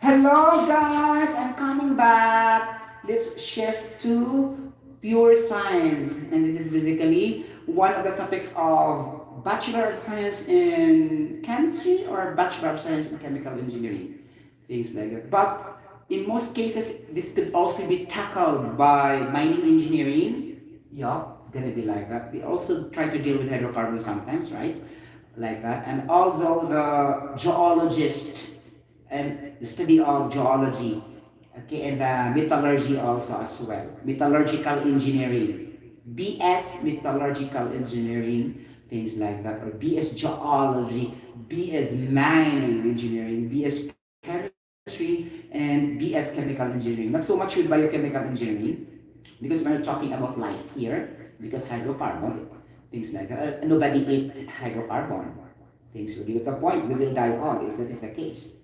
Hello guys, I'm coming back. Let's shift to pure science. And this is basically one of the topics of Bachelor of Science in Chemistry or Bachelor of Science in Chemical Engineering. Things like that. But in most cases, this could also be tackled by mining engineering. Yeah, it's gonna be like that. We also try to deal with hydrocarbons sometimes, right? Like that. And also the geologist and the study of geology, okay, and metallurgy also as well. Metallurgical engineering, BS metallurgical engineering, things like that, or BS geology, BS mining engineering, BS chemistry, and BS chemical engineering. Not so much with biochemical engineering, because we're talking about life here, because hydrocarbon, things like that. Nobody ate hydrocarbon. Things will be at the point we will die on if that is the case.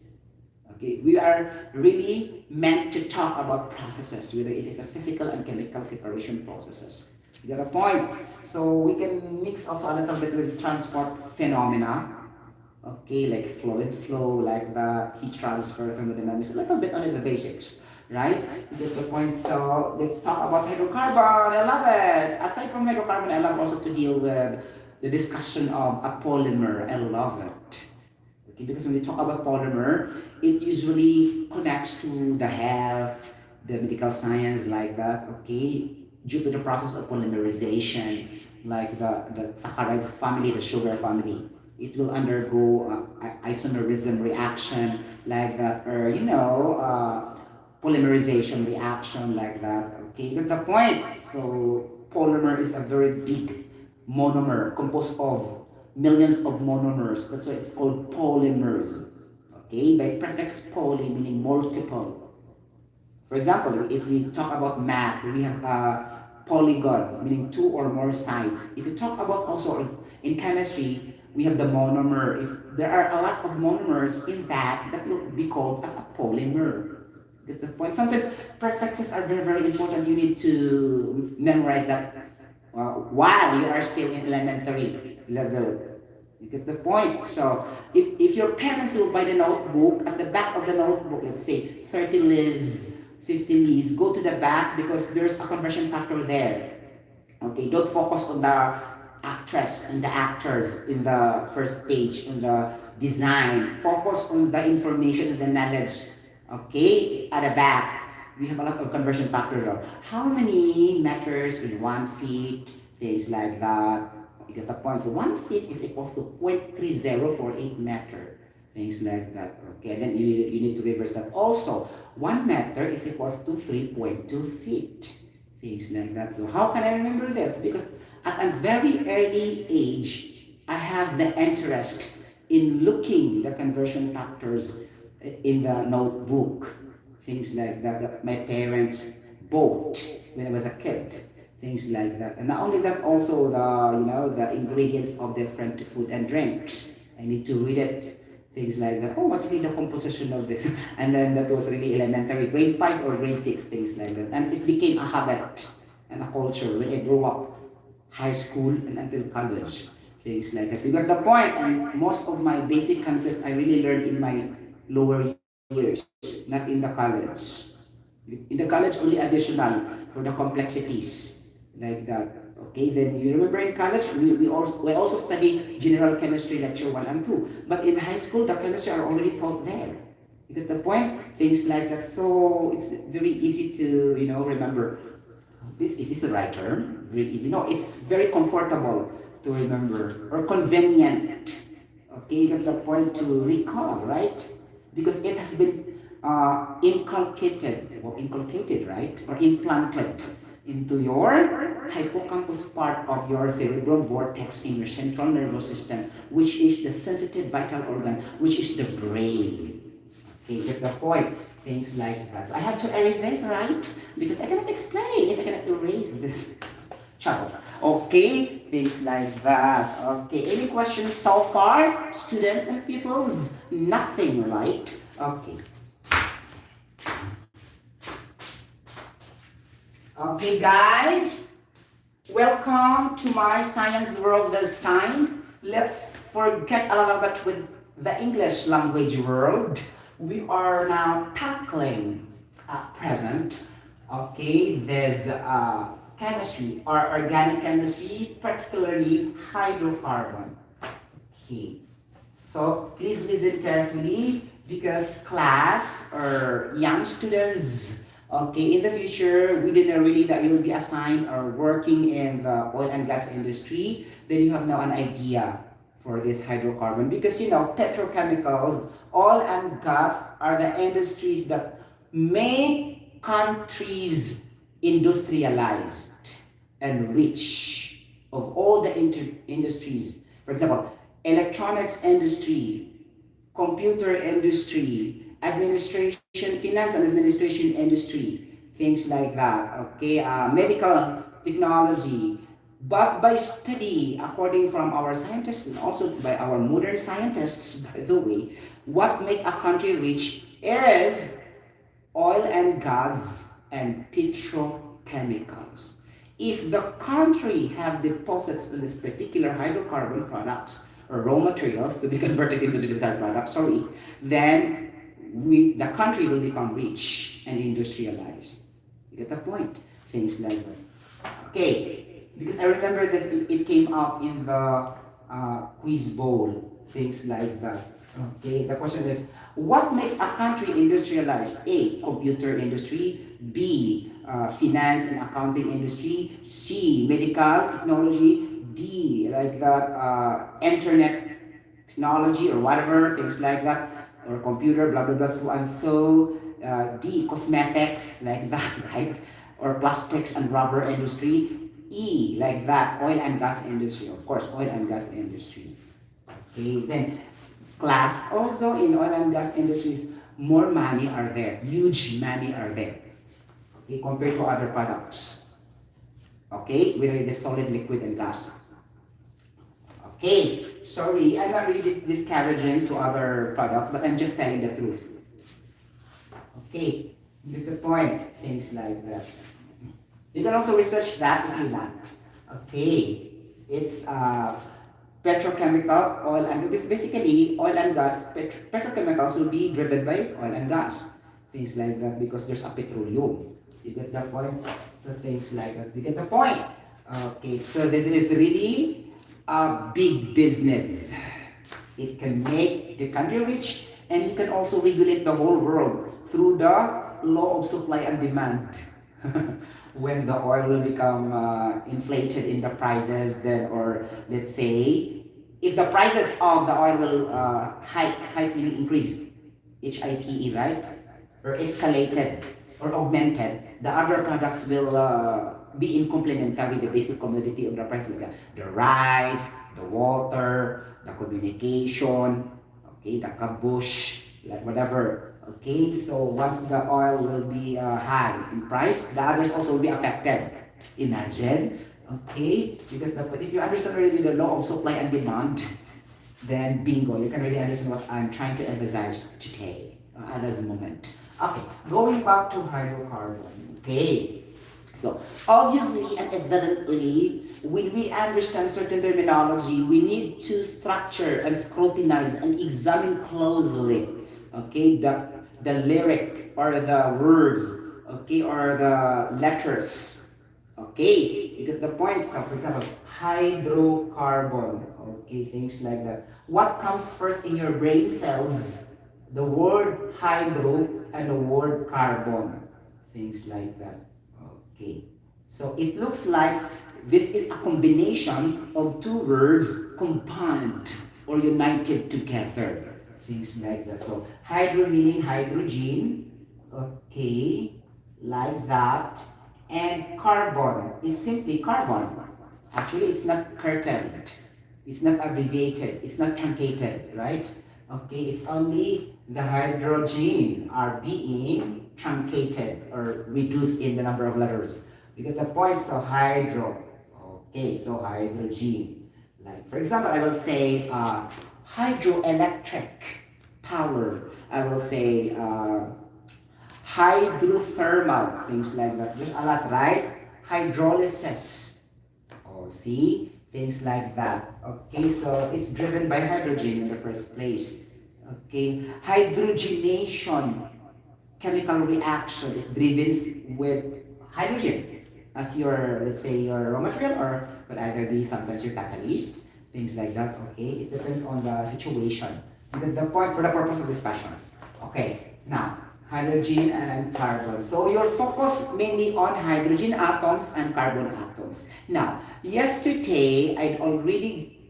Okay, we are really meant to talk about processes, whether it is a physical and chemical separation processes. You get a point? So we can mix also a little bit with transport phenomena. Okay, like fluid flow, like the heat transfer, thermodynamics, a little bit only the basics, right? You get the point. So let's talk about hydrocarbon. I love it. Aside from hydrocarbon, I love also to deal with the discussion of a polymer. I love it. Okay, because when we talk about polymer, it usually connects to the health, the medical science, like that. Okay, due to the process of polymerization, like the saccharides family, the sugar family, it will undergo isomerism reaction, like that, or polymerization reaction, like that. Okay, you get the point. So polymer is a very big monomer composed of millions of monomers. That's why it's called polymers. Okay, by prefix poly meaning multiple. For example, if we talk about math, we have a polygon meaning two or more sides. If we talk about also in chemistry, we have the monomer. If there are a lot of monomers in that, that will be called as a polymer. Get the point? Sometimes prefixes are very, very important. You need to memorize that while you are still in elementary level. You get the point? So if your parents will buy the notebook, at the back of the notebook, let's say 30 leaves, 50 leaves, go to the back because there's a conversion factor there. Okay, don't focus on the actress and the actors in the first page, in the design. Focus on the information and the knowledge. Okay, at the back, we have a lot of conversion factor there. How many meters in 1 feet? Things like that. You get the point. So 1 feet is equals to 0.3048 meter. Things like that. Okay, then you need to reverse that. Also, 1 meter is equals to 3.2 feet. Things like that. So how can I remember this? Because at a very early age, I have the interest in looking the conversion factors in the notebook. Things like that my parents bought when I was a kid. Things like that. And not only that, also the ingredients of different food and drinks. I need to read it. Things like that. Oh, what's really the composition of this? And then that was really elementary, grade 5 or grade 6, things like that. And it became a habit and a culture when I grew up, high school and until college. Things like that. You got the point. And most of my basic concepts I really learned in my lower years, not in the college. In the college, only additional for the complexities, like that. Okay, then you remember in college, we also study general chemistry lecture 1 and 2. But in high school, the chemistry are already taught there. You get the point? Things like that. So it's very easy to, remember. Is this the right term? Very easy. No, it's very comfortable to remember or convenient. Okay, you get the point to recall, right? Because it has been inculcated, right? Or implanted into your hippocampus part of your cerebral vortex in your central nervous system, which is the sensitive vital organ, which is the brain. Okay, get the point? Things like that. So I have to erase this, right? Because I cannot explain if I cannot erase this. Ciao. Okay, things like that. Okay, any questions so far? Students and pupils? Nothing, right? Okay. Okay, guys. Welcome to my science world this time. Let's forget a little bit with the English language world. we are now tackling at present, okay, there's chemistry or organic chemistry, particularly hydrocarbon. Okay, so please listen carefully because class or young students, okay, in the future, we didn't know really that you will be assigned or working in the oil and gas industry. Then you have now an idea for this hydrocarbon because you know petrochemicals, oil and gas are the industries that make countries industrialized and rich of all the industries. For example, electronics industry, computer industry, administration, finance and administration industry, things like that. Okay, medical technology. But by study, according from our scientists and also by our modern scientists, by the way, what make a country rich is oil and gas and petrochemicals. If the country have deposits in this particular hydrocarbon products or raw materials to be converted into the desired product, sorry, then the country will become rich and industrialized. You get the point? Things like that. Okay, because I remember this, it came up in the quiz bowl, things like that. Okay, the question is, what makes a country industrialized? A, computer industry. B, finance and accounting industry. C, medical technology. D, like that, internet technology or whatever, things like that, or computer, blah, blah, blah, so and so. D, cosmetics, like that, right? Or plastics and rubber industry. E, like that, oil and gas industry, of course, oil and gas industry. Okay, then class also in oil and gas industries, more money are there, huge money are there, okay, compared to other products. Okay, whether it is solid, liquid, and gas. Okay, sorry, I'm not really discouraging to other products, but I'm just telling the truth. Okay, get the point, things like that. You can also research that if you want. Okay, it's petrochemical, oil and basically oil and gas. Petrochemicals will be driven by oil and gas, things like that because there's a petroleum. You get the point? The things like that. You get the point? Okay, so this is really a big business. It can make the country rich, and you can also regulate the whole world through the law of supply and demand. When the oil will become inflated in the prices, then, or let's say, if the prices of the oil will hike meaning increase, HIPE, right? Or escalated or augmented, the other products will be in complementary, the basic commodity of the price, like the rice, the water, the communication, okay, the kabush, like whatever. Okay, so once the oil will be high in price, the others also will be affected. Imagine, okay, because if you understand already the law of supply and demand, then bingo, you can really understand what I'm trying to emphasize today at this moment. Okay, going back to hydrocarbon. Okay, so obviously and evidently, when we understand certain terminology, we need to structure and scrutinize and examine closely, okay, the lyric or the words, okay, or the letters, okay, you get the point. So for example, hydrocarbon, okay, things like that. What comes first in your brain cells? The word hydro and the word carbon, things like that. Okay, so it looks like this is a combination of two words combined or united together, things like that. So hydro meaning hydrogen, okay, like that, and carbon is simply carbon. Actually, it's not curtailed, it's not abbreviated, it's not truncated, right? Okay, it's only the hydrogen are being truncated or reduced in the number of letters. You get the point? So hydro. Okay, so hydrogen. Like for example, I will say hydroelectric power. I will say hydrothermal, things like that. There's a lot, right? Hydrolysis. Oh, see? Things like that. Okay, so it's driven by hydrogen in the first place. Okay, hydrogenation, chemical reaction, it driven with hydrogen as your, let's say, your raw material, or could either be sometimes your catalyst, things like that. Okay, it depends on the situation. The point for the purpose of discussion. Okay, now hydrogen and carbon. So you're focused mainly on hydrogen atoms and carbon atoms. Now, yesterday I already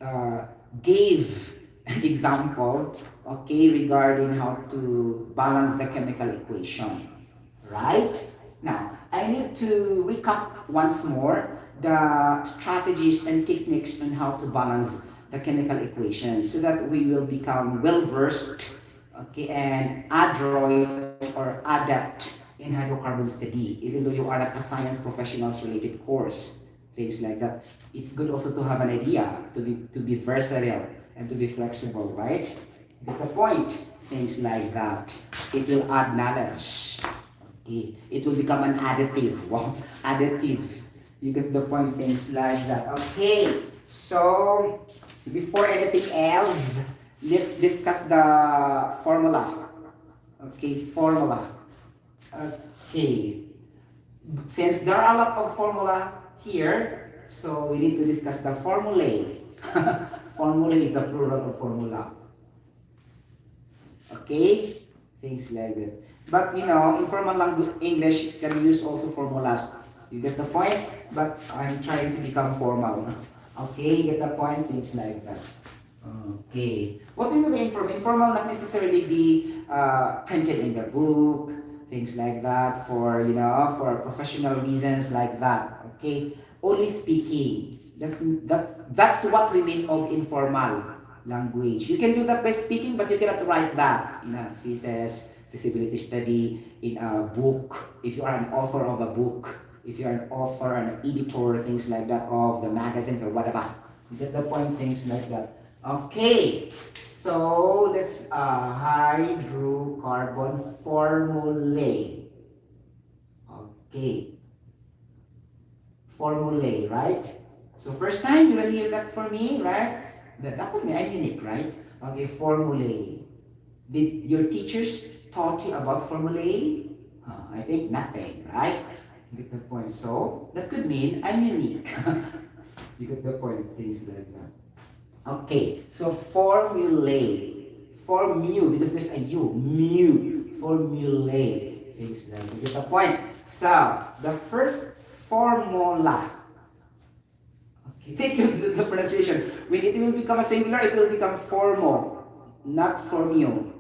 gave example, okay, regarding how to balance the chemical equation, right? Now, I need to recap once more the strategies and techniques on how to balance the chemical equation so that we will become well versed, okay, and adroit or adept in hydrocarbon study, even though you are not a science professionals related course, things like that. It's good also to have an idea, to be versatile and to be flexible, right? Get the point? Things like that. It will add knowledge. Okay. It will become an additive. Wow, additive. You get the point? Things like that. Okay. So, before anything else, let's discuss the formula. Okay, formula. Okay. Since there are a lot of formula here, so we need to discuss the formulae. Formulae is the plural of formula. Okay? Things like that. But you know, informal language English can use also formulas. You get the point? But I'm trying to become formal. Okay, get the point? Things like that. Okay. What do you mean informal? Informal not necessarily be printed in the book, things like that, for you know, for professional reasons like that. Okay. Only speaking. That's what we mean of informal language. You can do that by speaking, but you cannot write that in a thesis, feasibility study, in a book. If you are an author of a book, if you're an author, an editor, things like that, of the magazines or whatever. You get the point? Things like that. Okay, so let's hydrocarbon formulae. Okay, formulae, right? So first time you will hear that for me, right? That would mean I'm unique, right? Okay, formulae. Did your teachers taught you about formulae? I think nothing, right? You get the point. So that could mean I'm unique. You get the point. Things like that. Okay, so formulae. For mu, because there's a u. Mu. Formulae. Things like that. You get the point. So the first formula. Okay, take the pronunciation. When it will become a singular, it will become formo, not formio.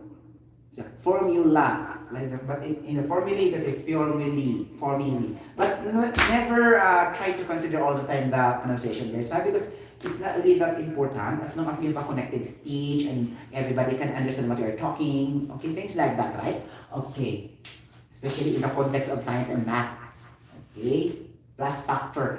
So formula. Like that. But in the formulae, you can say formulae. But never try to consider all the time the pronunciation, guys. Because it's not really that important as long as you have a connected speech and everybody can understand what you're talking. Okay, things like that, right? Okay. Especially in the context of science and math. Okay. Plus factor.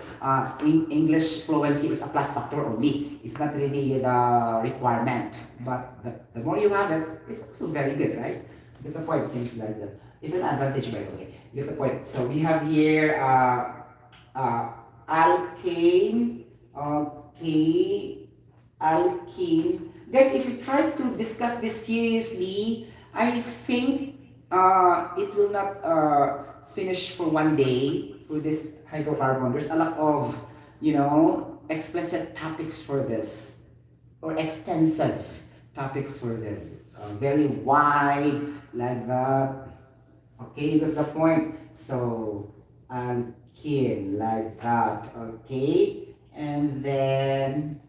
English fluency is a plus factor only. It's not really the requirement. But the more you have it, it's also very good, right? Get the point? Things like that. It's an advantage, by the way. Get the point? So we have here alkane. Okay, alkene. Guys, if you try to discuss this seriously, I think it will not finish for one day for this hydrocarbon. There's a lot of, you know, explicit topics for this, or extensive topics for this. Very wide, like that. Okay, you get the point? So, alkene, like that. Okay. And then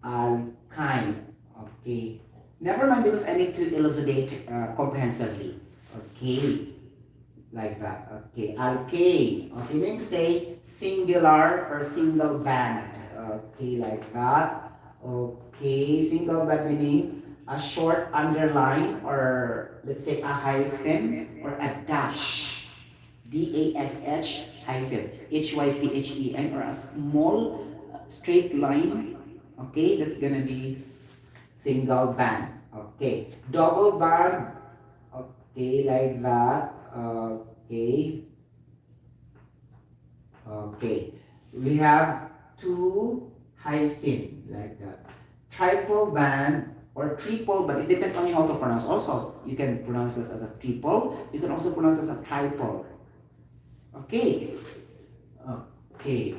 alkyne. Okay. Never mind, because I need to elucidate comprehensively. Okay. Like that. Okay. Alkane. Okay. When you say singular or single band. Okay. Like that. Okay. Single band meaning a short underline, or let's say a hyphen or a dash. DASH hyphen HYPHEN, or a small straight line. Okay, that's gonna be single band. Okay, double band. Okay, like that. Okay. Okay, we have two hyphen, like that. Triple band. or triple, but it depends on you how to pronounce. Also, you can pronounce this as a triple. You can also pronounce this as a triple. Okay. Okay.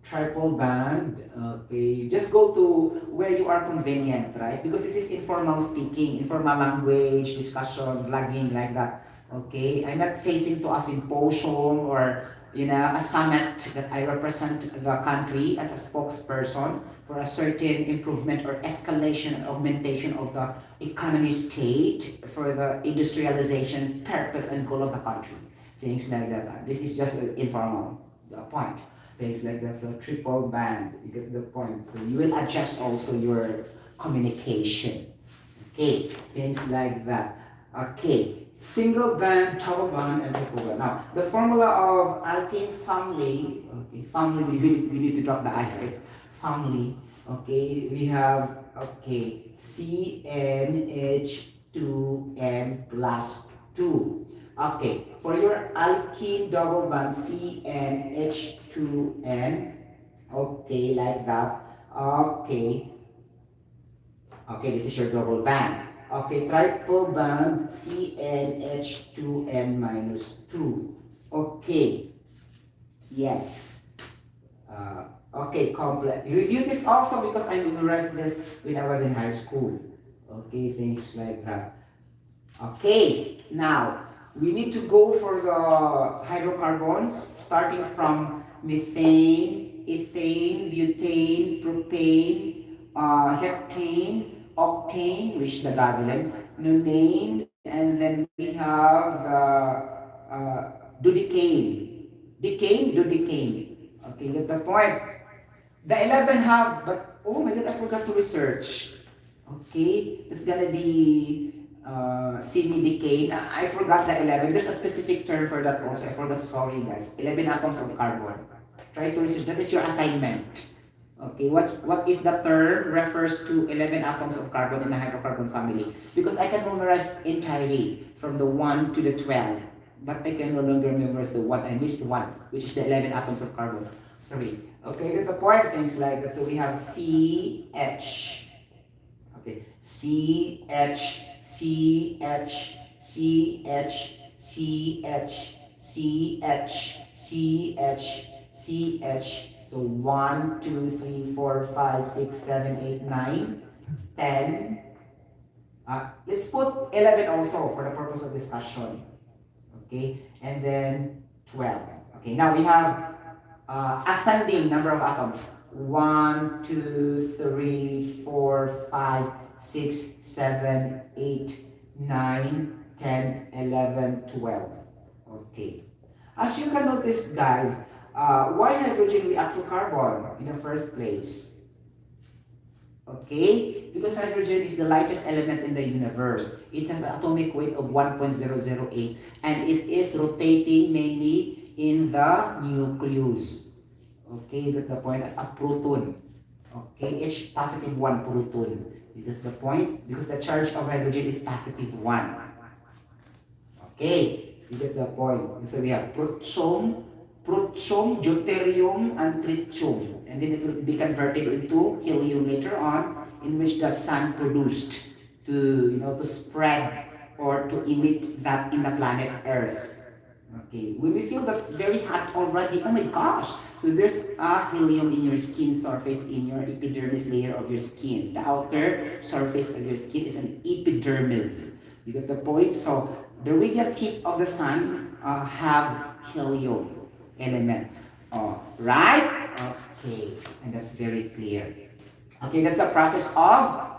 Triple band. Okay. Just go to where you are convenient, right? Because this is informal speaking, informal language, discussion, vlogging, like that. Okay. I'm not facing to a symposium or a summit that I represent the country as a spokesperson for a certain improvement or escalation and augmentation of the economy state for the industrialization purpose and goal of the country. Things like that. This is just an informal point. Things like that. So triple band, you get the point. So you will adjust also your communication. Okay, things like that. Okay, single band, double band, and triple band. Now, the formula of alkane family, okay, family, we need to drop the I, right? Family, okay, we have, okay, CnH2n plus 2. Okay, for your alkene double band CnH2n, okay, like that. Okay, okay, this is your double band. Okay, triple band CnH2n minus 2. Okay, yes. Okay, complex. Review this also because I memorized this when I was in high school. Okay, things like that. Okay, now we need to go for the hydrocarbons starting from methane, ethane, butane, propane, heptane, octane, which is the gasoline, nonane, and then we have the dodecane. Dodecane. Okay, get the point. The 11 have, but oh my god, I forgot to research. Okay, it's gonna be semi-decade. I forgot the 11. There's a specific term for that also. I forgot, sorry guys. 11 atoms of carbon. Try to research. That is your assignment. Okay, what is the term refers to 11 atoms of carbon in the hydrocarbon family? Because I can memorize entirely from the 1 to the 12. But I can no longer memorize the 1. I missed 1, which is the 11 atoms of carbon. Sorry. Okay, get the point, things like that. So we have CH. Okay, CH, CH, CH, CH, CH, CH, CH. So 1, 2, 3, 4, 5, 6, 7, 8, 9, 10. Let's put 11 also for the purpose of discussion. Okay, and then 12. Okay, now we have ascending number of atoms. 1, 2, 3, 4, 5, 6, 7, 8, 9, 10, 11, 12. Okay. As you can notice, guys, why hydrogen react to carbon in the first place? Okay, because hydrogen is the lightest element in the universe. It has an atomic weight of 1.008 and it is rotating mainly in the nucleus. Okay, you get the point, as a proton. Okay, H positive 1 proton. You get the point? Because the charge of hydrogen is positive 1. Okay, you get the point. So we have proton, deuterium, and tritium. And then it will be converted into helium later on, in which the sun produced to spread or to emit that in the planet Earth. Okay, when we feel that's very hot already, oh my gosh! So there's a helium in your skin surface, in your epidermis layer of your skin. The outer surface of your skin is an epidermis. You get the point? So the radiant heat of the sun have helium element. Right? Okay, and that's very clear. Okay, that's the process of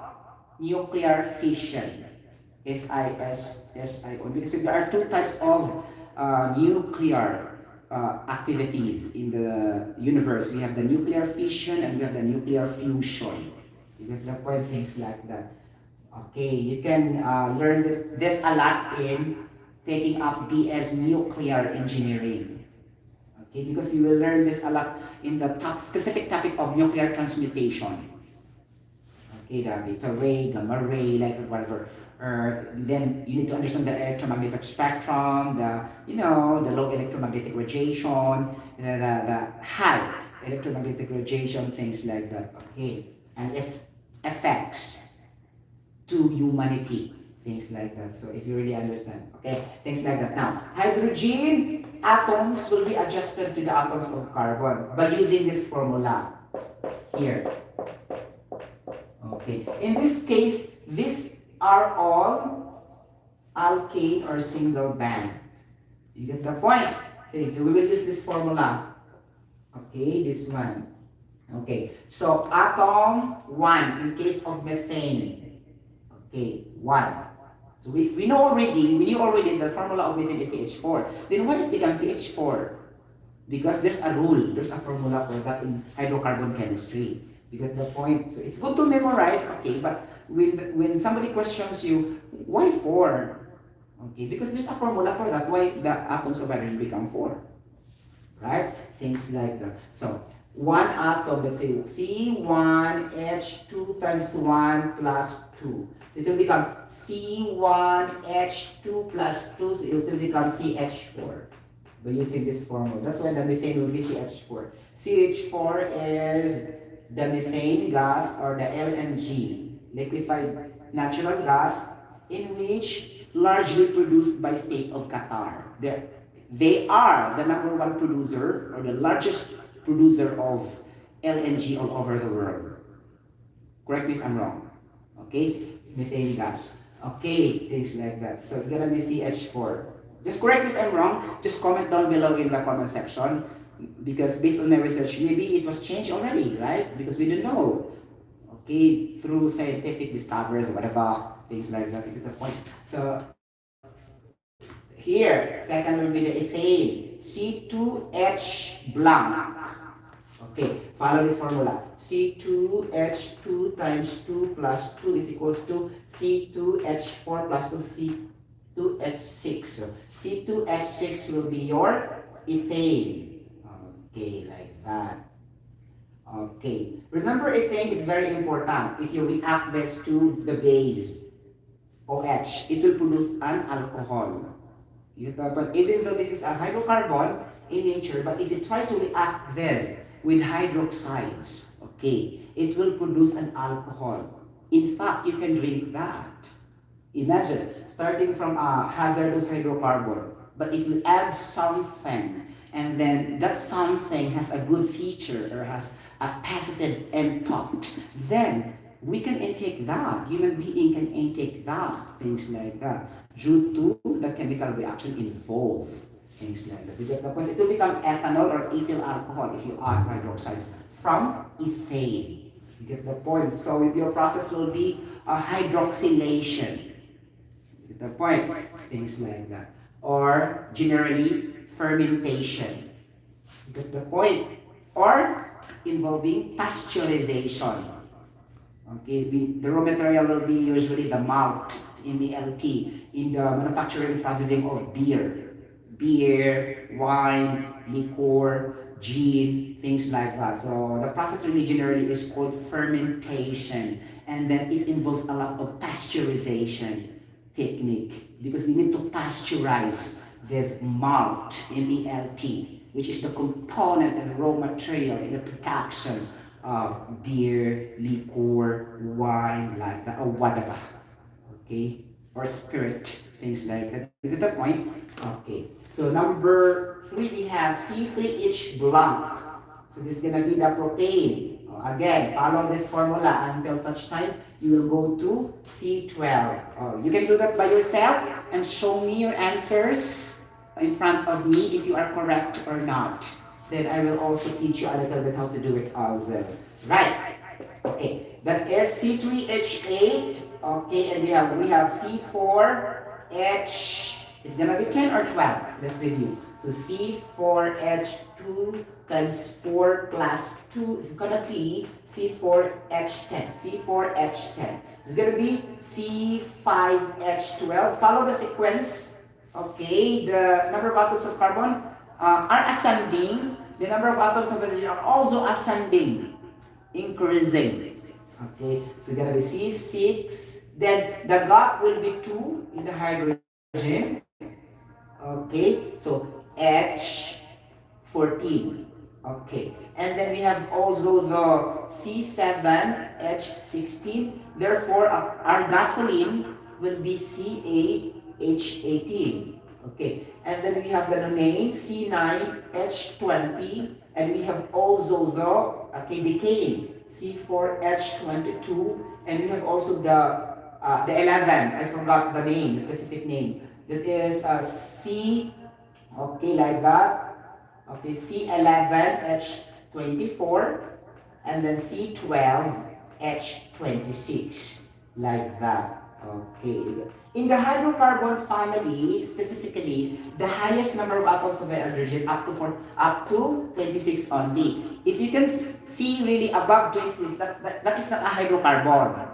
nuclear fission. F-I-S-S-I-O. Because there are two types of nuclear activities in the universe. We have the nuclear fission and we have the nuclear fusion. You get the point, things like that. Okay, you can learn this a lot in taking up BS nuclear engineering. Okay, because you will learn this a lot in the specific topic of nuclear transmutation. Okay, the beta ray, gamma ray, like whatever. Then you need to understand the electromagnetic spectrum, the low electromagnetic radiation, the high electromagnetic radiation, things like that. Okay, and its effects to humanity. Things like that. So if you really understand, okay, things like that. Now, hydrogen atoms will be adjusted to the atoms of carbon by using this formula here. Okay. In this case, these are all alkane or single band. You get the point? Okay, so we will use this formula. Okay, this one. Okay, so atom 1 in case of methane. Okay, 1. So we knew already the formula of methane is CH4. Then why it becomes CH4? Because there's a rule, there's a formula for that in hydrocarbon chemistry. You get the point? So it's good to memorize, okay, but when somebody questions you, why 4? Okay, because there's a formula for that, why the atoms of hydrogen become 4. Right? Things like that. So, one atom, let's say C1H2 times 1 plus 2. So it will become C1H2 plus 2, so it will become CH4 by using this formula. That's why the methane will be CH4. CH4 is the methane gas or the LNG, liquefied natural gas, in which largely produced by state of Qatar. They are the #1 producer or the largest producer of LNG all over the world. Correct me if I'm wrong. Okay? Methane gas. Okay, things like that. So it's gonna be CH4. Just correct me if I'm wrong. Just comment down below in the comment section. Because based on my research, maybe it was changed already, right? Because we don't know. Okay, through scientific discoveries or whatever, things like that. You get the point. So here, second will be the ethane, C2H blank. Okay, follow this formula. C2H2 times 2 plus 2 is equals to C2H4 plus 2 C2H6. So C2H6 will be your ethane. Okay, like that. Okay, remember ethane is very important. If you react this to the base OH, it will produce an alcohol. But even though this is a hydrocarbon in nature, but if you try to react this with hydroxides, okay, it will produce an alcohol. In fact, you can drink that. Imagine, starting from a hazardous hydrocarbon, but if you add something, and then that something has a good feature or has a positive impact, then we can intake that. Human being can intake that, things like that, due to the chemical reaction involved, things like that. Because it will become ethanol or ethyl alcohol if you add hydroxides from ethane. You get the point? So your process will be a hydroxylation. You get the point? Things like that. Or generally, fermentation. You get the point? Or involving pasteurization. Okay, the raw material will be usually the malt, MALT, in the manufacturing and processing of beer, wine, liquor, gin, things like that. So the process really generally is called fermentation, and then it involves a lot of pasteurization technique because we need to pasteurize this malt, MALT, which is the component and raw material in the production of beer, liquor, wine, like that, or whatever. Okay? Or spirit, things like that. You get the point? Okay. So number 3, we have C3H blank. So this is gonna be the propane. Again, follow this formula until such time you will go to C12. You can do that by yourself and show me your answers in front of me if you are correct or not. Then I will also teach you a little bit how to do it as well. Right. Okay. That is C3H8. Okay, and we have C4H. It's gonna be 10 or 12. Let's review. So C4H2 times 4 plus 2 is gonna be C4H10. C4H10. It's gonna be C5H12. Follow the sequence. Okay, the number of atoms of carbon are ascending. The number of atoms of hydrogen are also ascending, increasing. Okay, so it's gonna be C6. Then the gap will be 2 in the hydrogen. Okay, so H14. Okay, and then we have also the C7H16. Therefore, our gasoline will be C8H18. Okay, and then we have the name C9H20, and we have also the decaying C4H22, and we have also the 11. I forgot the name, the specific name. That is C. Okay, like that. Okay, C11H24 and then C12H26 like that. Okay. In the hydrocarbon family, specifically, the highest number of atoms of hydrogen up to 26 only. If you can see really above 26, that is not a hydrocarbon.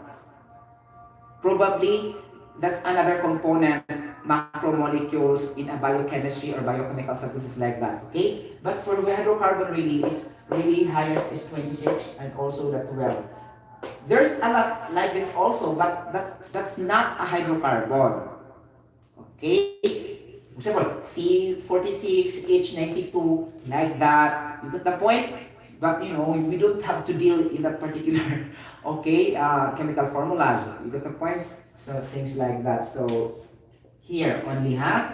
Probably that's another component, macromolecules in a biochemistry or biochemical substances like that. Okay, but for hydrocarbon really highest is 26 and also the 12. There's a lot like this also, but that's not a hydrocarbon. Okay, for example, C46, H92, like that. You get the point? But you know, we don't have to deal in that particular okay chemical formulas. You get the point? So things like that. So here only, huh?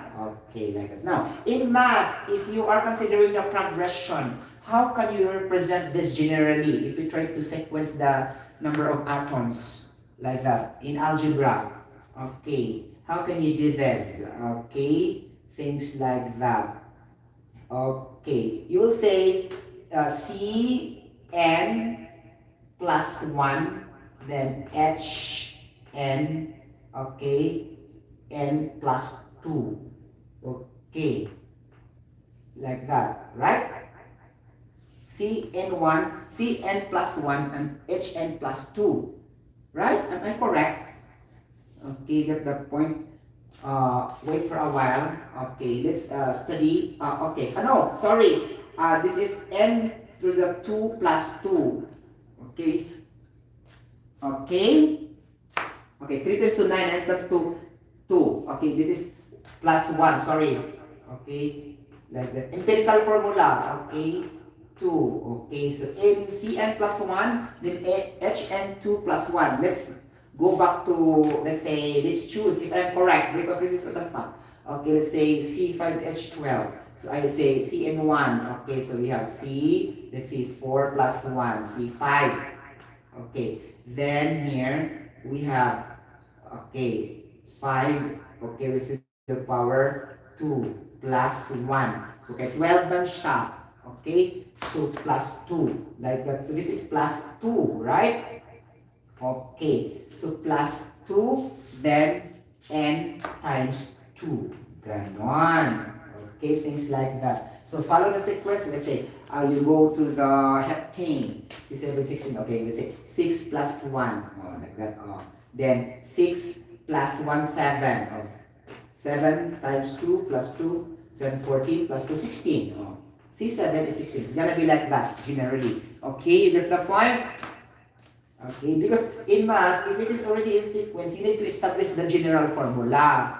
Okay, like that. Now, in math, if you are considering the progression, how can you represent this generally? If you try to sequence the number of atoms like that in algebra, okay, how can you do this? Okay, things like that. Okay, you will say Cn plus 1, then Hn, okay, n plus 2. Okay, like that, right? Cn1, Cn plus 1, and Hn plus 2. Right? Am I correct? Okay, get the point. Wait for a while. Okay, let's study. Okay, no, sorry. This is n to the 2 plus 2. Okay. Okay. Okay, 3 times 2, 9, 9 plus 2, 2. Okay, this is plus 1, sorry. Okay, like that. Empirical formula. Okay, 2. Okay, so in Cn plus 1, then Hn2 plus 1. Let's go back to, let's say, let's choose if I'm correct because this is the spot. Okay, let's say C5H12. So I say Cn1. Okay, so we have C, let's see, 4 plus 1, C5. Okay, then here we have, okay, 5, okay, which is the power 2 plus 1. So, okay, 12 man siya. Okay, so plus 2, like that. So, this is plus 2, right? Okay, so plus 2, then n times 2. Ganon. Okay, things like that. So, follow the sequence. Let's say, you go to the heptane. C716. Okay, let's say 6 plus 1. Oh, like that. Oh. Then 6 plus 1, 7. Oh, 7 times 2 plus 2, 7, 14 plus 2, 16. Oh. C7 is 16. It's gonna be like that, generally. Okay, you get the point? Okay, because in math, if it is already in sequence, you need to establish the general formula.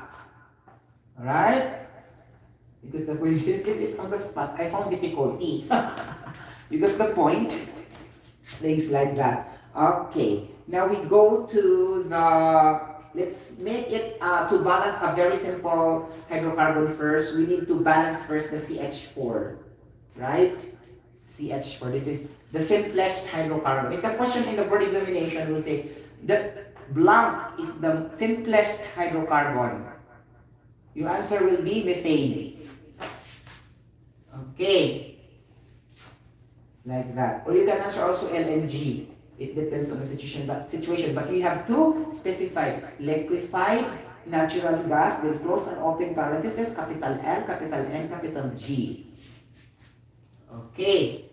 Alright? You get the point? Since this is on the spot, I found difficulty. You get the point? Things like that. Okay, now we go to the, let's make it to balance a very simple hydrocarbon first. We need to balance first the CH4, right? CH4, this is the simplest hydrocarbon. If the question in the board examination will say that blank is the simplest hydrocarbon, your answer will be methane. Okay, like that. Or you can answer also LNG. It depends on the situation, but we have to specify liquefied natural gas, then close and open parentheses, capital L, capital N, capital G. Okay.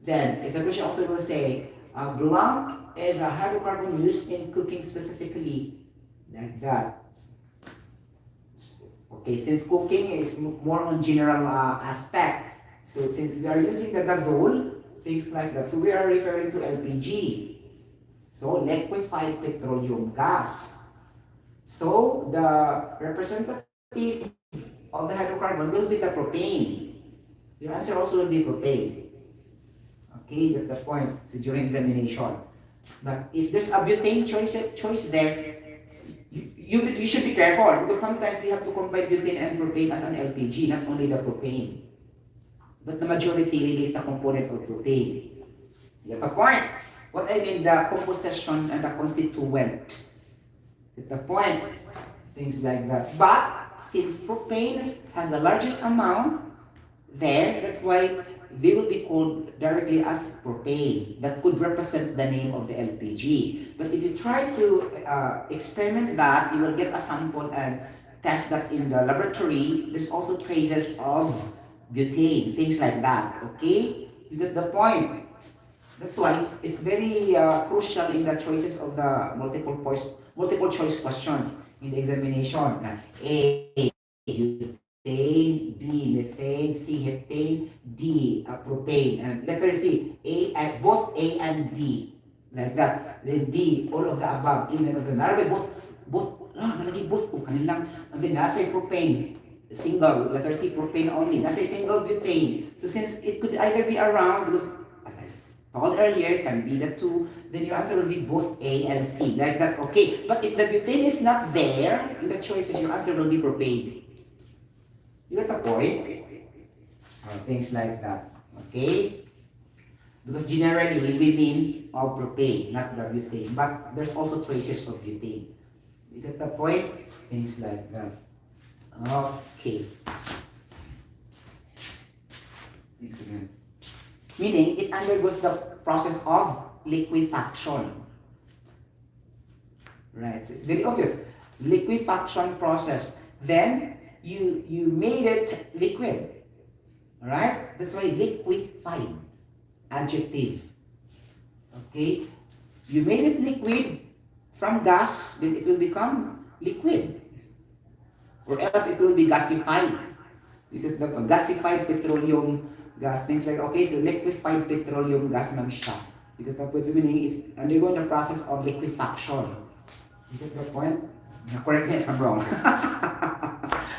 Then, if the question also will say, blanc is a hydrocarbon used in cooking specifically, like that. Okay, since cooking is more on general aspect, so since we are using the gasol, things like that, so we are referring to LPG. So, liquefied petroleum gas. So, the representative of the hydrocarbon will be the propane. Your answer also will be propane. Okay, that's the point. So during examination. But if there's a butane choice there, you should be careful because sometimes we have to combine butane and propane as an LPG, not only the propane. But the majority really is the component of propane. You get the point? What I mean, the composition and the constituent. Get the point? Things like that. But since propane has the largest amount there, that's why they will be called directly as propane. That could represent the name of the LPG. But if you try to experiment that, you will get a sample and test that in the laboratory. There's also traces of butane, things like that. Okay? You get the point? That's why it's very crucial in the choices of the multiple choice questions in the examination. A, butane, B, methane, C, heptane, D, propane. And letter C, both A and B. Like that. Then D, all of the above, in and of the narrow, nalagay both, kanilang, and then nasa propane, single, letter C, propane only, nasa single butane. So since it could either be around, because as I told earlier, it can be the two, then your answer will be both A and C, like that, okay. But if the butane is not there in the choices, your answer will be propane. You get the point? Or things like that, okay? Because generally, we mean of propane, not the butane. But there's also traces of butane. You get the point? Things like that. Okay. Thanks again. Meaning, it undergoes the process of liquefaction. Right, so it's very obvious. Liquefaction process. Then, you made it liquid. Alright? That's why liquefied. Adjective. Okay? You made it liquid from gas, then it will become liquid. Or else it will be gasified. Because the gasified petroleum gas, things like, okay, so liquefied petroleum gas naman siya. Because the meaning it's undergoing the process of liquefaction. You get the point? Correct me if I'm wrong.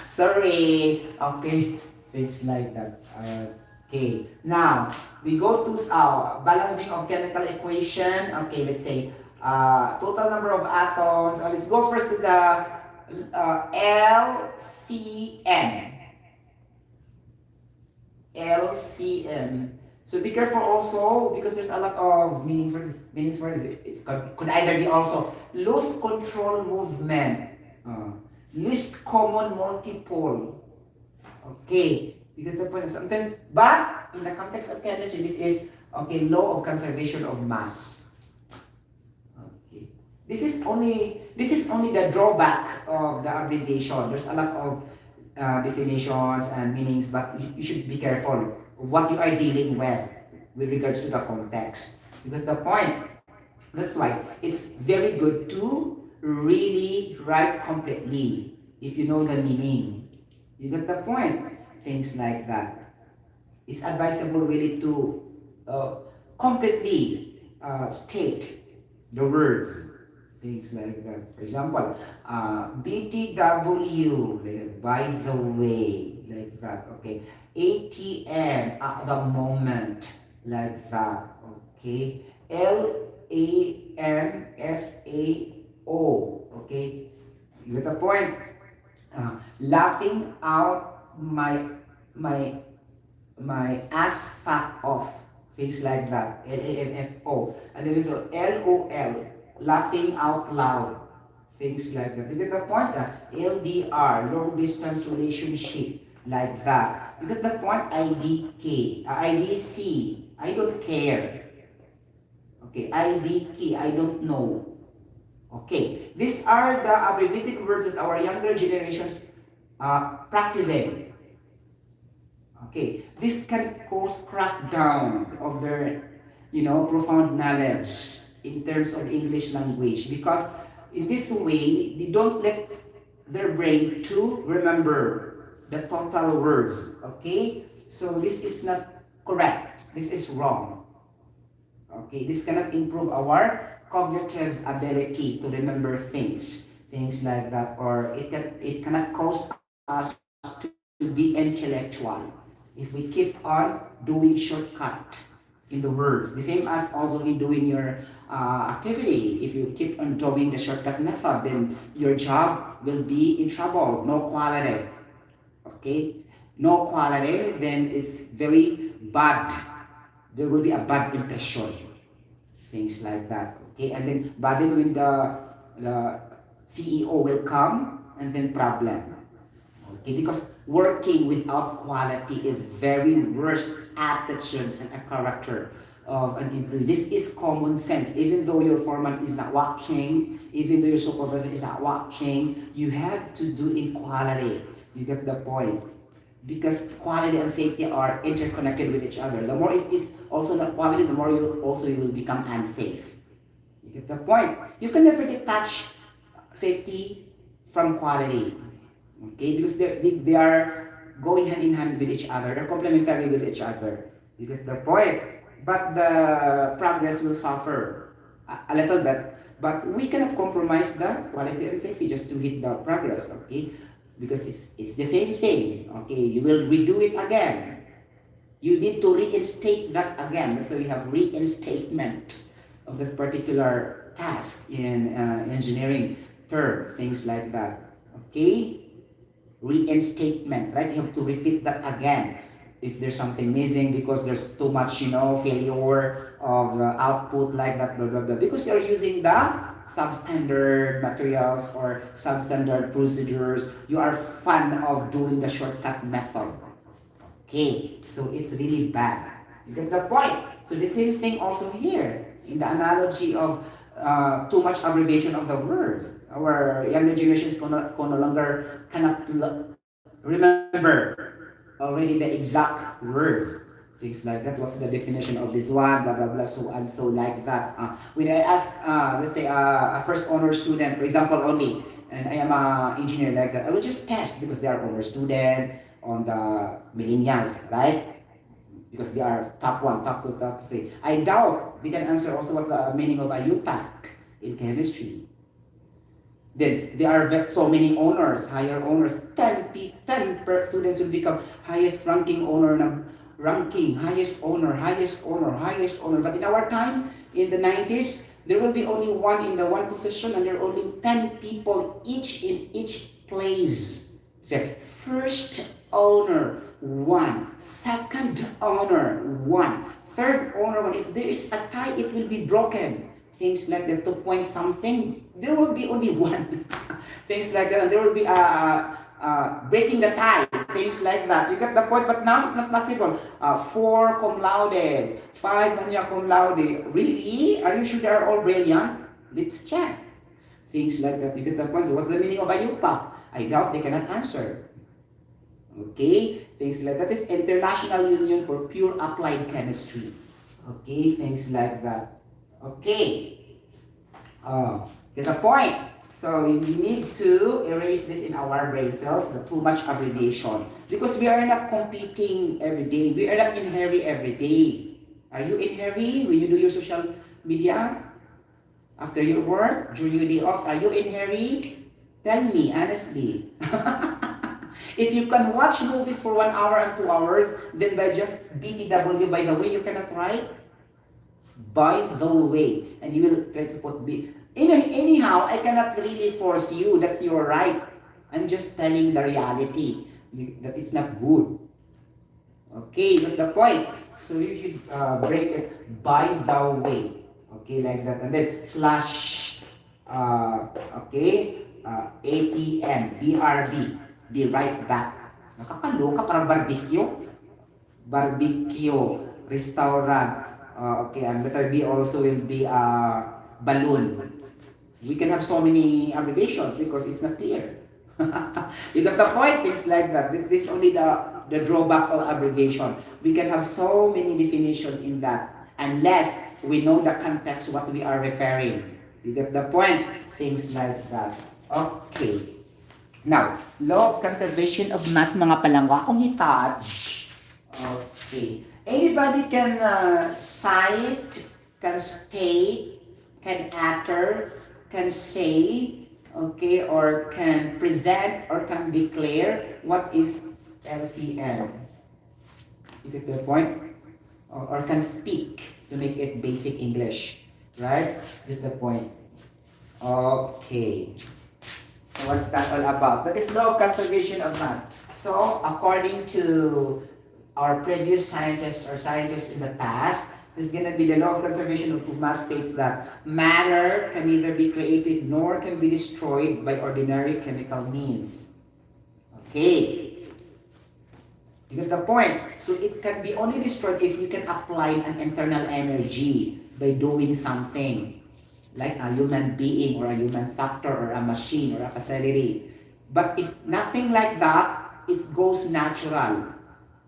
Sorry. Okay. Things like that. Okay. Now, we go to balancing of chemical equation. Okay, let's say total number of atoms. Let's go first to the LCM. LCM. So be careful also because there's a lot of meanings for this. It could either be also loose control movement, least common multiple. Okay, you get the point. Sometimes, but in the context of chemistry, this is okay. Law of conservation of mass. Okay, this is only the drawback of the abbreviation. There's a lot of definitions and meanings, but you should be careful of what you are dealing with regards to the context. You get the point. That's why it's very good to really write completely if you know the meaning. You get the point? Things like that. It's advisable really to completely state the words. Things like that. For example, BTW, like, by the way, like that. Okay. ATM, at the moment, like that. Okay. LAMFAO. Okay. You get the point? Laughing out my ass fuck off, things like that. LAMFO. And then also LOL, laughing out loud, things like that. You get the point? LDR, long distance relationship, like that. You get the point? IDK, IDC, I don't care. Okay, IDK, I don't know. Okay, these are the abbreviated words that our younger generations practicing. Okay, this can cause crackdown of their, profound knowledge in terms of English language, because in this way they don't let their brain to remember the total words. Okay, so this is not correct. This is wrong. Okay, this cannot improve our cognitive ability to remember things like that, or it cannot cause us to be intellectual if we keep on doing shortcut in the words. The same as also in doing your activity. If you keep on doing the shortcut method, then your job will be in trouble. No quality. Okay? No quality, then it's very bad. There will be a bad impression. Things like that. Okay? And then, but then when the CEO will come, and then problem. Okay, because working without quality is very worst attitude and a character of an employee. This is common sense. Even though your foreman is not watching, even though your supervisor is not watching, you have to do in quality. You get the point. Because quality and safety are interconnected with each other. The more it is also not quality, the more you will become unsafe. You get the point. You can never detach safety from quality. Okay, because they are going hand in hand with each other. They're complementary with each other. You get the point. But the progress will suffer a little bit. But we cannot compromise the quality and safety just to hit the progress. Okay, because it's the same thing. Okay, you will redo it again. You need to reinstate that again. That's why we have reinstatement of that particular task in engineering term, things like that. Okay. Reinstatement, right? You have to repeat that again if there's something missing because there's too much, failure of the output like that, blah, blah, blah. Because you're using the substandard materials or substandard procedures. You are fond of doing the shortcut method. Okay, so it's really bad. You get the point? So the same thing also here in the analogy of too much abbreviation of the words. Our younger generations no longer cannot remember already the exact words. Things like that. What's the definition of this one? Blah blah blah. So and so like that. When I ask, let's say a first honor student, for example, only, and I am an engineer like that, I will just test because they are honor student on the millennials, right? Because they are top 1, top 2, top 3. I doubt they can answer also what's the meaning of a UPAC in chemistry. Then there are so many honors, higher honors. 10 per students will become highest ranking honor, highest honor, highest honor, highest honor. But in our time, in the 90s, there will be only one in the one position, and there are only 10 people each in each place. So first honor, 1. Second honor, 1. Third honor, 1. If there is a tie, it will be broken. Things like that, 2 point something, there will be only 1. Things like that, and there will be breaking the tie. Things like that. You get the point, but now it's not possible. 4 cum laude, 5 magna cum laude. Really? Are you sure they are all brilliant? Let's check. Things like that. You get the point. So what's the meaning of a UPAC? I doubt they cannot answer. Okay, things like that. Is International Union for Pure Applied Chemistry. Okay, things like that. Okay, get the point. So we need to erase this in our brain cells, the too much abbreviation, because we are not competing every day. We are not in hurry every day. Are you in hurry when you do your social media after your work during your day offs? Are you in hurry? Tell me honestly. If you can watch movies for 1 hour and 2 hours, then by just BTW, by the way, you cannot write. By the way, and you will try to put B. Anyhow, I cannot really force you. That's your right. I'm just telling the reality that it's not good. Okay, that's the point. So you should break it by the way. Okay, like that, and then slash. ATM, BRB. Be right back. Nakakaloka, parang barbecue. Barbecue, restaurant. Okay, and letter B also will be balloon. We can have so many abbreviations because it's not clear. You got the point? Things like that. This is only the drawback of abbreviation. We can have so many definitions in that unless we know the context what we are referring. You get the point? Things like that. Okay. Now, law of conservation of mass, mga palangga akong hitouch. Okay. Anybody can cite, can state, can utter, can say, okay, or can present, or can declare what is LCM. You get the point? or can speak to make it basic English, right? Get the point. Okay. So what's that all about? That is law of conservation of mass. So according to our previous scientists or scientists in the past, is going to be the law of conservation of mass states that matter can neither be created nor can be destroyed by ordinary chemical means. Okay. You get the point? So it can be only destroyed if you can apply an internal energy by doing something. Like a human being or a human factor or a machine or a facility. But if nothing like that, it goes natural.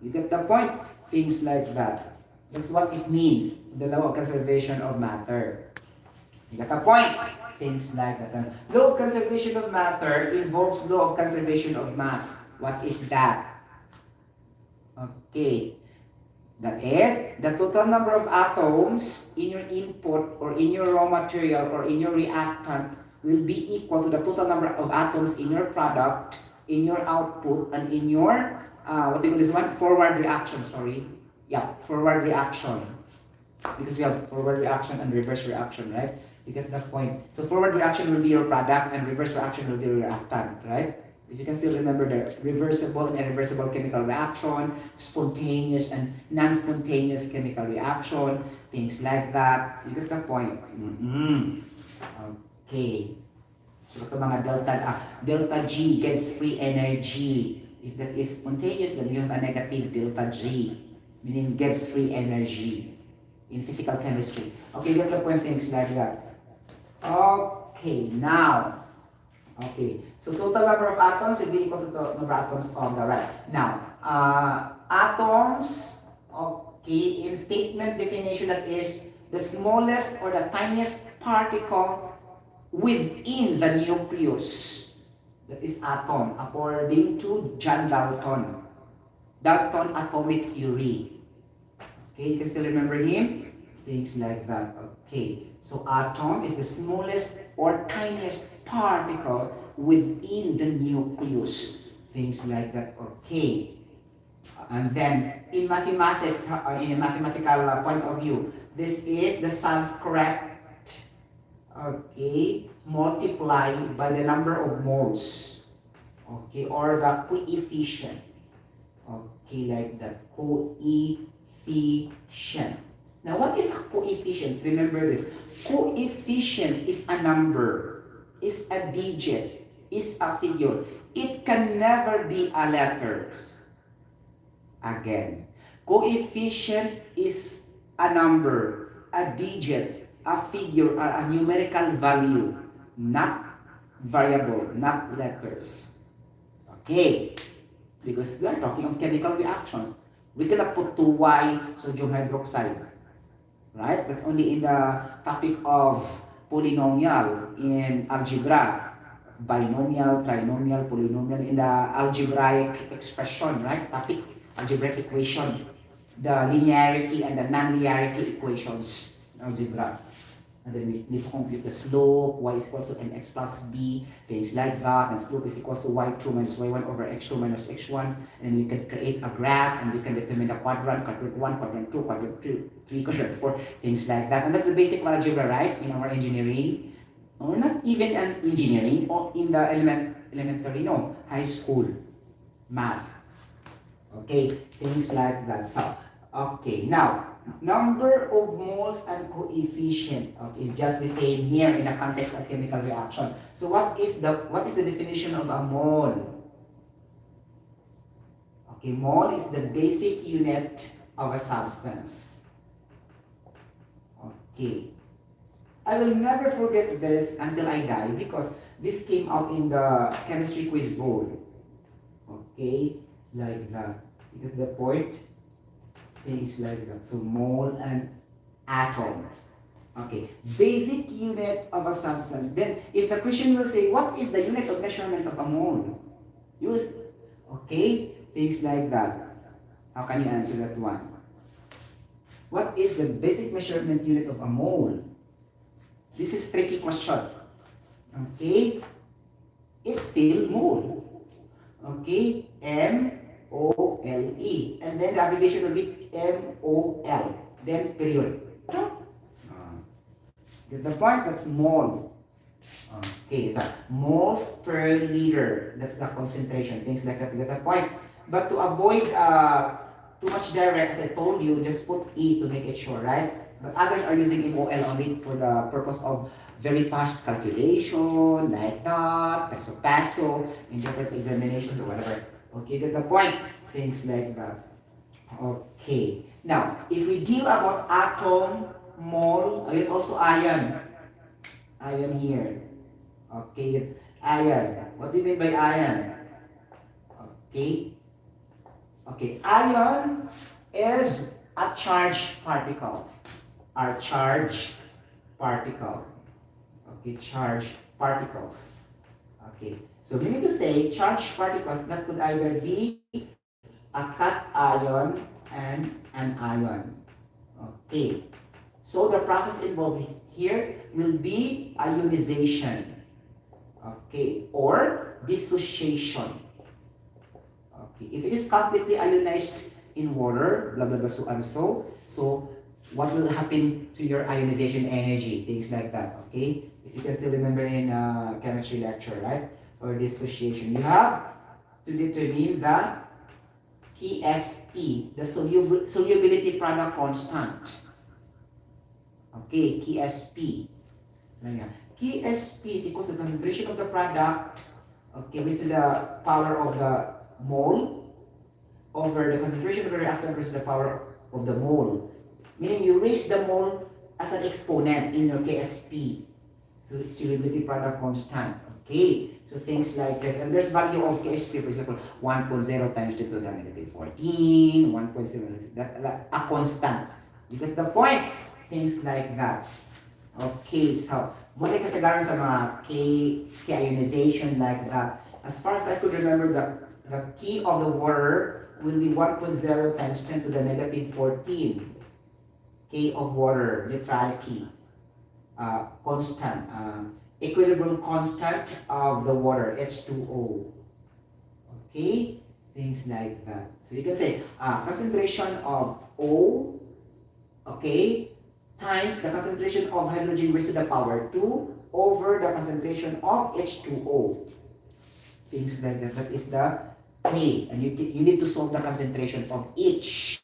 You get the point? Things like that. That's what it means, the law of conservation of matter. You get the point? Things like that. Law of conservation of matter involves law of conservation of mass. What is that? Okay. That is, the total number of atoms in your input or in your raw material or in your reactant will be equal to the total number of atoms in your product, in your output, and in your, what do you call this one? Forward reaction, sorry. Yeah, forward reaction. Because we have forward reaction and reverse reaction, right? You get that point. So forward reaction will be your product and reverse reaction will be your reactant, right? If you can still remember the reversible and irreversible chemical reaction, spontaneous and non-spontaneous chemical reaction, things like that. You get the point? Okay. So ito mga delta G gives free energy. If that is spontaneous, then you have a negative delta G, meaning gives free energy in physical chemistry. Okay, get the point, things like that. Okay, now. Okay, so total number of atoms will be equal to the number of atoms on the right. Now, atoms, okay, in statement definition, that is the smallest or the tiniest particle within the nucleus. That is atom, according to John Dalton. Dalton atomic theory. Okay, you can still remember him? Things like that. Okay, so atom is the smallest or tiniest particle within the nucleus. Things like that. Okay. And then in mathematics, in a mathematical point of view, this is the sums correct. Okay, multiplied by the number of moles. Okay, or the coefficient. Okay, like that. Coefficient. Now, what is a coefficient? Remember this. Coefficient is a number, is a digit, is a figure. It can never be a letters. Again, coefficient is a number, a digit, a figure, or a numerical value, not variable, not letters. Okay, because we are talking of chemical reactions. We cannot put 2Y sodium hydroxide. Right? That's only in the topic of polynomial in algebra. Binomial, trinomial, polynomial in the algebraic expression, right? Topic, algebraic equation. The linearity and the non-linearity equations in algebra. And then we need to compute the slope, y is equal to mx plus b, things like that. And slope is equal to y2 minus y1 over x2 minus x1. And then we can create a graph and we can determine the quadrant 1, quadrant 2, quadrant 3, quadrant 4, things like that. And that's the basic algebra, right? In our engineering. Or not even an engineering, or in the elementary, no, high school math. Okay, things like that. So, okay, now, number of moles and coefficient is just the same here in the context of chemical reaction. So what is the definition of a mole? Okay, mole is the basic unit of a substance. Okay. I will never forget this until I die because this came out in the chemistry quiz board. Okay, like that. You get the point? Things like that. So mole and atom. Okay, basic unit of a substance. Then if the question will say, what is the unit of measurement of a mole? You will say, okay, things like that. How can you answer that one? What is the basic measurement unit of a mole? This is tricky question. Okay, it's still mole. Okay, O-L-E. And then the abbreviation will be M-O-L. Then period. Get the point? That's mole. Okay, so moles per liter. That's the concentration. Things like that. You get the point? But to avoid too much direct, as I told you, just put E to make it sure, right? But others are using MOL only for the purpose of very fast calculation, like that, peso, in different examinations or whatever. Okay, get the point? Things like that. Okay. Now, if we deal about atom, mole, we have also ion. Ion here. Okay, ion. What do you mean by ion? Okay. Okay, ion is a charged particle. Are charged particle. Okay, charged particles. Okay, so we need to say charged particles that could either be a cation and an ion. Okay, so the process involved here will be ionization. Okay, or dissociation. Okay, if it is completely ionized in water, blah blah blah, so and so, so what will happen to your ionization energy? Things like that. Okay, if you can still remember in chemistry lecture, right? Or dissociation, you have to determine the KSP, the solubility product constant. Okay, KSP. KSP is equal to the concentration of the product, okay, raised to the power of the mole over the concentration of the reactant raised to the power of the mole. Meaning you raise the mole as an exponent in your KSP. So solubility product constant. Okay, so things like this. And there's value of KSP, for example, 1.0 times 10 to the negative 14, 1.7, that a constant. You get the point? Things like that. Okay, so muli kasagaran sa mga K-ionization like that. As far as I could remember, the key of the water will be 1.0 times 10 to the negative 14. K of water, neutrality, constant, equilibrium constant of the water, H2O. Okay, things like that. So you can say concentration of O, okay, times the concentration of hydrogen raised to the power 2 over the concentration of H2O. Things like that. That is the K. And you need to solve the concentration of each.